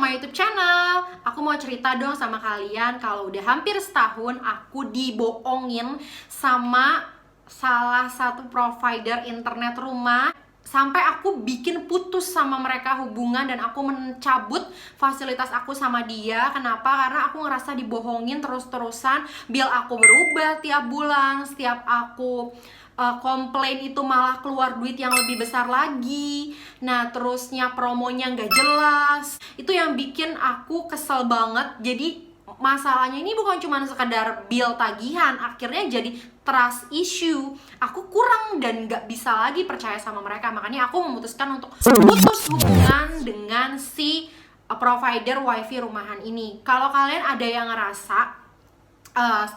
my YouTube channel. Aku mau cerita dong sama kalian kalau udah hampir setahun aku dibohongin sama salah satu provider internet rumah. Sampai aku bikin putus sama mereka hubungan dan aku mencabut fasilitas aku sama dia. Kenapa? Karena aku ngerasa dibohongin terus-terusan. Bill aku berubah tiap bulan. Setiap aku komplain itu malah keluar duit yang lebih besar lagi. Nah terusnya promonya nggak jelas. Itu yang bikin aku kesel banget. Jadi masalahnya ini bukan cuma sekedar bill tagihan, akhirnya jadi trust issue. Aku kurang dan nggak bisa lagi percaya sama mereka. Makanya aku memutuskan untuk putus hubungan dengan si provider wifi rumahan ini. Kalau kalian ada yang ngerasa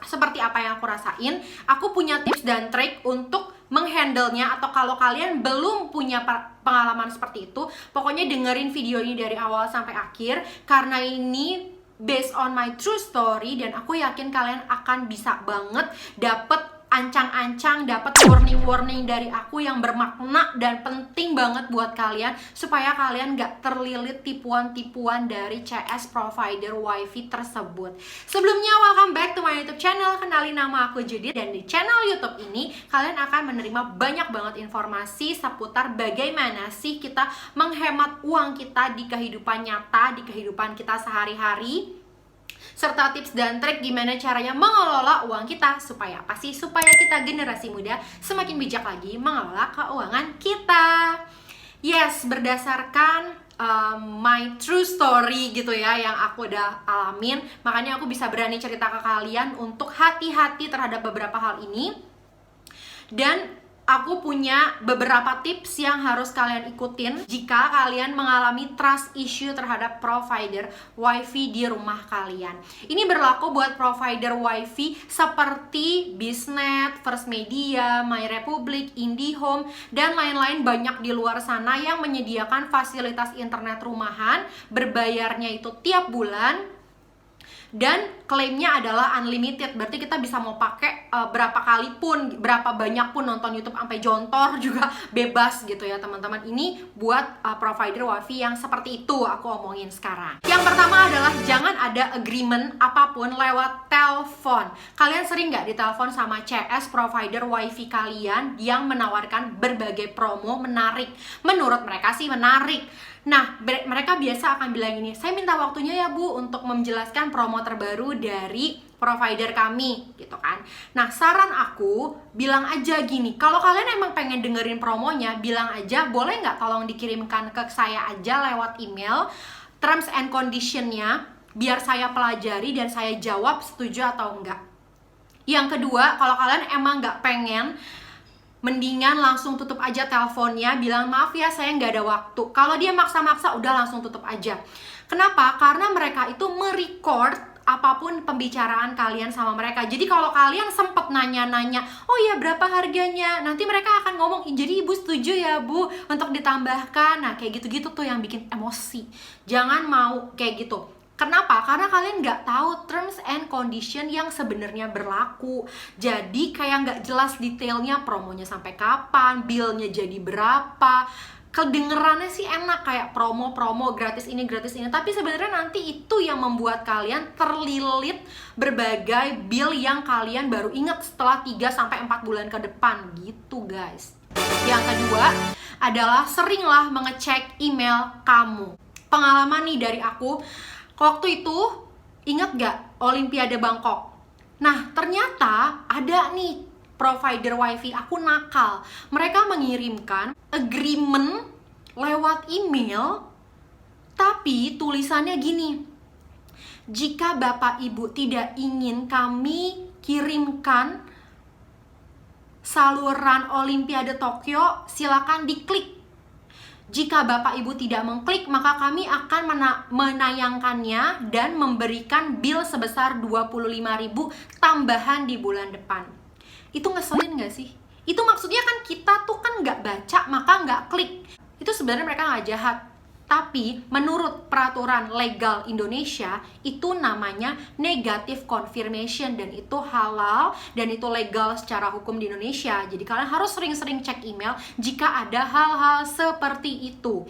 seperti apa yang aku rasain, aku punya tips dan trik untuk menghandle-nya. Atau kalau kalian belum punya pengalaman seperti itu, pokoknya dengerin video ini dari awal sampai akhir, karena ini based on my true story dan aku yakin kalian akan bisa banget dapet ancang-ancang, dapat warning-warning dari aku yang bermakna dan penting banget buat kalian supaya kalian gak terlilit tipuan-tipuan dari CS provider wifi tersebut. Sebelumnya, welcome back to my YouTube channel. Kenalin, nama aku Judith, dan di channel YouTube ini kalian akan menerima banyak banget informasi seputar bagaimana sih kita menghemat uang kita di kehidupan nyata, di kehidupan kita sehari-hari, serta tips dan trik gimana caranya mengelola uang kita. Supaya apa sih? Supaya kita generasi muda semakin bijak lagi mengelola keuangan kita. Yes, berdasarkan my true story gitu ya, yang aku udah alamin, makanya aku bisa berani cerita ke kalian untuk hati-hati terhadap beberapa hal ini. Dan aku punya beberapa tips yang harus kalian ikutin jika kalian mengalami trust issue terhadap provider wifi di rumah kalian. Ini berlaku buat provider wifi seperti Biznet, First Media, My Republic, IndiHome, dan lain-lain banyak di luar sana yang menyediakan fasilitas internet rumahan, berbayarnya itu tiap bulan, dan klaimnya adalah unlimited. Berarti kita bisa mau pakai berapa kali pun, berapa banyak pun nonton YouTube sampai jontor juga bebas gitu ya teman-teman. Ini buat provider wifi yang seperti itu aku omongin sekarang. Yang pertama adalah jangan ada agreement apapun lewat telepon. Kalian sering nggak ditelepon sama CS provider wifi kalian yang menawarkan berbagai promo menarik? Menurut mereka sih menarik. Nah, mereka biasa akan bilang ini, saya minta waktunya ya Bu untuk menjelaskan promo terbaru dari provider kami, gitu kan. Nah, saran aku, bilang aja gini, kalau kalian emang pengen dengerin promonya, bilang aja, boleh nggak tolong dikirimkan ke saya aja lewat email, terms and condition-nya, biar saya pelajari dan saya jawab setuju atau enggak. Yang kedua, kalau kalian emang nggak pengen, mendingan langsung tutup aja teleponnya, bilang maaf ya saya nggak ada waktu. Kalau dia maksa-maksa, udah langsung tutup aja. Kenapa? Karena mereka itu merecord apapun pembicaraan kalian sama mereka. Jadi kalau kalian sempet nanya-nanya, oh ya berapa harganya, nanti mereka akan ngomong, jadi ibu setuju ya Bu untuk ditambahkan. Nah kayak gitu-gitu tuh yang bikin emosi. Jangan mau kayak gitu. Kenapa? Karena kalian nggak tahu terms and condition yang sebenarnya berlaku. Jadi kayak nggak jelas detailnya, promonya sampai kapan, billnya jadi berapa. Kedengerannya sih enak kayak promo-promo, gratis ini, tapi sebenarnya nanti itu yang membuat kalian terlilit berbagai bill yang kalian baru ingat setelah 3-4 bulan ke depan gitu guys. Yang kedua adalah seringlah mengecek email kamu. Pengalaman nih dari aku, waktu itu, inget gak Olimpiade Bangkok? Nah, ternyata ada nih provider wifi aku nakal. Mereka mengirimkan agreement lewat email, tapi tulisannya gini, jika Bapak Ibu tidak ingin kami kirimkan saluran Olimpiade Tokyo, silakan diklik. Jika Bapak Ibu tidak mengklik, maka kami akan menayangkannya dan memberikan bill sebesar 25.000 tambahan di bulan depan. Itu ngeselin gak sih? Itu maksudnya kan kita tuh kan nggak baca, maka nggak klik. Itu sebenarnya mereka nggak jahat. Tapi menurut peraturan legal Indonesia itu namanya negative confirmation, dan itu halal dan itu legal secara hukum di Indonesia. Jadi kalian harus sering-sering cek email jika ada hal-hal seperti itu.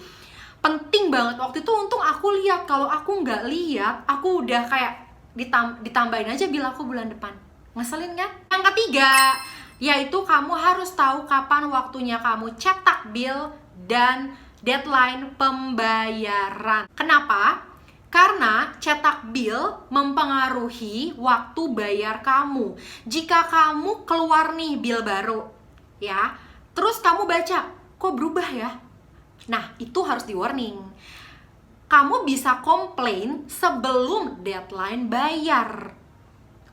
penting banget. Waktu itu untung aku lihat, kalau aku nggak lihat, aku udah kayak ditambahin aja bill aku bulan depan. Ngeselin kan? Yang ketiga, yaitu kamu harus tahu kapan waktunya kamu cetak bill dan deadline pembayaran. Kenapa? Karena cetak bill mempengaruhi waktu bayar kamu. Jika kamu keluar nih bill baru, ya, terus kamu baca, kok berubah ya? Nah, itu harus di warning. Kamu bisa komplain sebelum deadline bayar.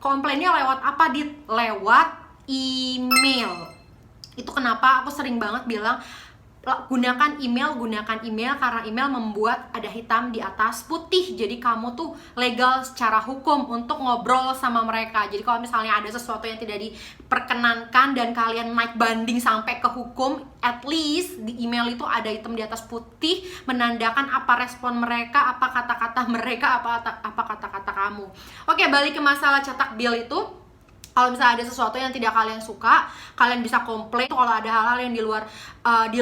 Komplainnya lewat apa, Dit? Lewat email. Itu kenapa aku sering banget bilang, gunakan email karena email membuat ada hitam di atas putih. Jadi kamu tuh legal secara hukum untuk ngobrol sama mereka. Jadi kalau misalnya ada sesuatu yang tidak diperkenankan dan kalian naik banding sampai ke hukum, at least di email itu ada hitam di atas putih menandakan apa respon mereka, apa kata-kata mereka, apa kata-kata kamu. Oke, balik ke masalah cetak bill itu. Kalau misalnya ada sesuatu yang tidak kalian suka, kalian bisa komplain. Kalau ada hal-hal yang di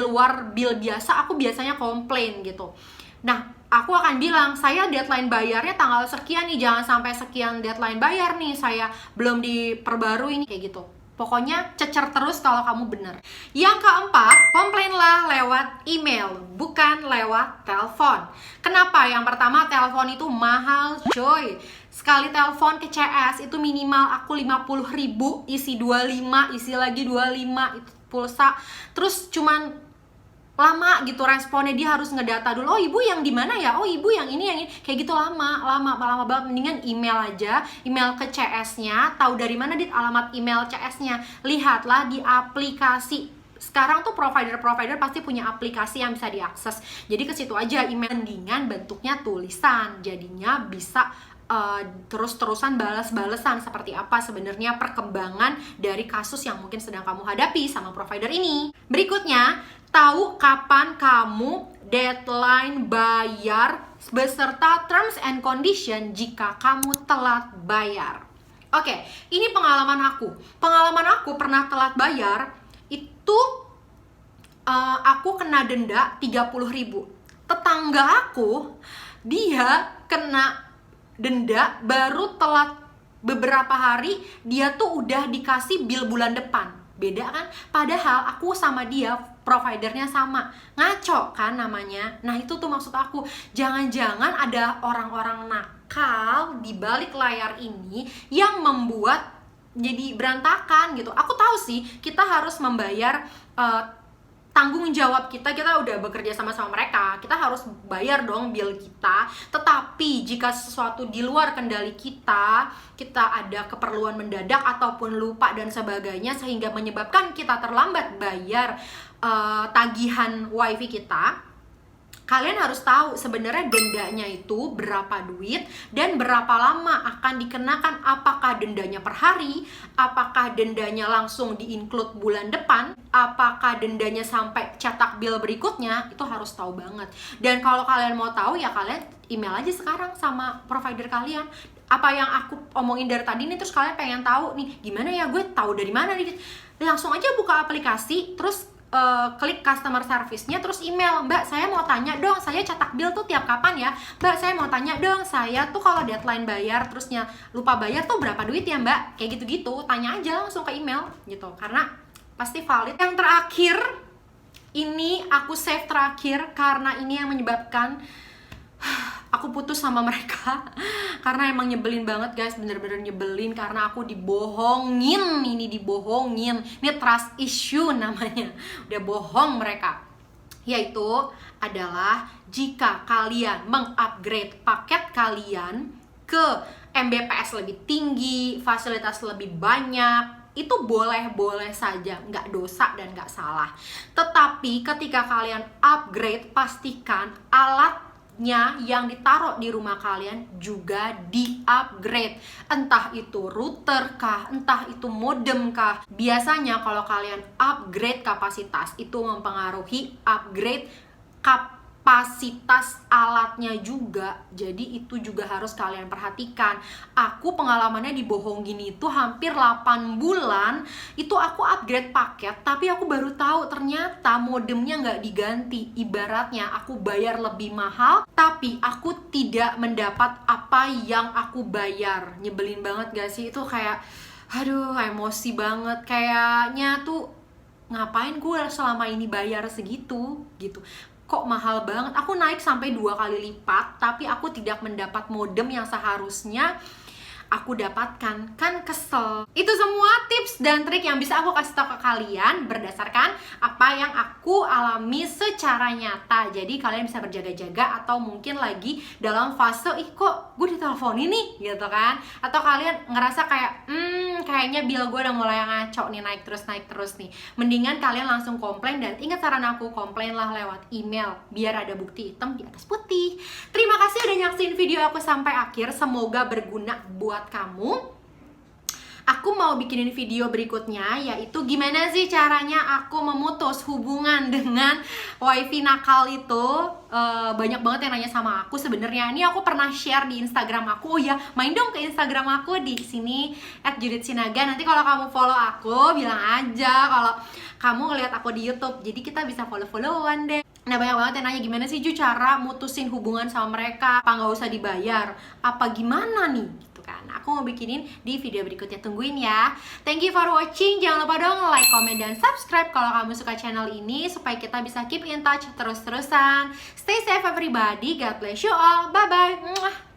luar bill biasa, aku biasanya komplain gitu. Nah, aku akan bilang, saya deadline bayarnya tanggal sekian nih, jangan sampai sekian deadline bayar nih, saya belum diperbarui nih, kayak gitu. Pokoknya cecer terus kalau kamu bener. Yang keempat, komplainlah lewat email, bukan lewat telepon. Kenapa? Yang pertama, telepon itu mahal, coy. Sekali telepon ke CS itu minimal aku 50.000, isi 25, isi lagi 25, itu pulsa. Terus cuman lama gitu responnya, dia harus ngedata dulu, oh ibu yang di mana ya, oh ibu yang ini, kayak gitu, lama banget. Mendingan email aja, email ke CS-nya. Tahu dari mana, Dit, alamat email CS-nya? Lihatlah di aplikasi. Sekarang tuh provider pasti punya aplikasi yang bisa diakses. Jadi ke situ aja email. Mendingan bentuknya tulisan, jadinya bisa terus-terusan balas-balesan seperti apa sebenarnya perkembangan dari kasus yang mungkin sedang kamu hadapi sama provider ini. Berikutnya, tahu kapan kamu deadline bayar beserta terms and condition jika kamu telat bayar. Oke, ini pengalaman aku. Pengalaman aku pernah telat bayar itu aku kena denda 30.000. Tetangga aku dia kena denda baru telat beberapa hari, dia tuh udah dikasih bill bulan depan. Beda kan? Padahal aku sama dia providernya sama. Ngaco kan namanya. Nah, itu tuh maksud aku. Jangan-jangan ada orang-orang nakal di balik layar ini yang membuat jadi berantakan gitu. Aku tahu sih kita harus membayar tanggung jawab kita udah bekerja sama mereka, kita harus bayar dong bill kita. Tetapi jika sesuatu di luar kendali kita ada keperluan mendadak ataupun lupa dan sebagainya sehingga menyebabkan kita terlambat bayar tagihan wifi kita, kalian harus tahu sebenarnya dendanya itu berapa duit dan berapa lama akan dikenakan. Apakah dendanya per hari, apakah dendanya langsung di-include bulan depan, apakah dendanya sampai cetak bill berikutnya, itu harus tahu banget. Dan kalau kalian mau tahu ya kalian email aja sekarang sama provider kalian. Apa yang aku omongin dari tadi nih, terus kalian pengen tahu nih gimana ya gue tahu dari mana nih, langsung aja buka aplikasi, terus klik customer service-nya, terus email, Mbak saya mau tanya dong, saya cetak bill tuh tiap kapan ya, Mbak saya mau tanya dong, saya tuh kalau deadline bayar terusnya lupa bayar tuh berapa duit ya Mbak, kayak gitu-gitu. Tanya aja langsung ke email gitu, karena pasti valid. Yang terakhir, ini aku save terakhir karena ini yang menyebabkan aku putus sama mereka. Karena emang nyebelin banget guys, bener-bener nyebelin karena aku dibohongin. Ini dibohongin, ini trust issue namanya, udah bohong mereka. Yaitu adalah jika kalian mengupgrade paket kalian ke Mbps lebih tinggi, fasilitas lebih banyak, itu boleh-boleh saja, nggak dosa dan nggak salah. Tetapi ketika kalian upgrade, pastikan alat yang ditaruh di rumah kalian juga di-upgrade. Entah itu router kah, entah itu modem kah. Biasanya kalau kalian upgrade kapasitas, itu mempengaruhi upgrade kapasitas kapasitas alatnya juga. Jadi itu juga harus kalian perhatikan. Aku pengalamannya dibohongin itu hampir 8 bulan. Itu aku upgrade paket, tapi aku baru tahu ternyata modemnya nggak diganti. Ibaratnya aku bayar lebih mahal, tapi aku tidak mendapat apa yang aku bayar. Nyebelin banget gak sih? Itu kayak, aduh, emosi banget. Kayaknya tuh ngapain gue selama ini bayar segitu gitu, kok mahal banget. Aku naik sampai 2 kali lipat, tapi aku tidak mendapat modem yang seharusnya aku dapatkan. Kan kesel. Itu semua tips dan trik yang bisa aku kasih tahu ke kalian berdasarkan apa yang aku alami secara nyata. Jadi kalian bisa berjaga-jaga, atau mungkin lagi dalam fase ih kok gue diteleponin nih gitu kan, atau kalian ngerasa kayak kayaknya bill gue udah mulai ngaco nih, naik terus nih. Mendingan kalian langsung komplain, dan ingat saran aku, komplainlah lewat email biar ada bukti hitam di atas putih. Terima kasih udah nyaksin video aku sampai akhir, semoga berguna buat kamu. Aku mau bikinin video berikutnya, yaitu gimana sih caranya aku memutus hubungan dengan wifi nakal itu. Banyak banget yang nanya sama aku. Sebenarnya ini aku pernah share di Instagram aku. Oh ya, main dong ke Instagram aku di sini @judithsinaga. Nanti kalau kamu follow aku, bilang aja kalau kamu ngeliat aku di YouTube. Jadi kita bisa follow-followan deh. Nah, banyak banget yang nanya gimana sih Ju cara mutusin hubungan sama mereka, apa nggak usah dibayar, apa gimana nih gitu kan. Aku mau bikinin di video berikutnya, tungguin ya. Thank you for watching. Jangan lupa dong like, comment, dan subscribe kalau kamu suka channel ini, supaya kita bisa keep in touch terus-terusan. Stay safe everybody, God bless you all, bye bye.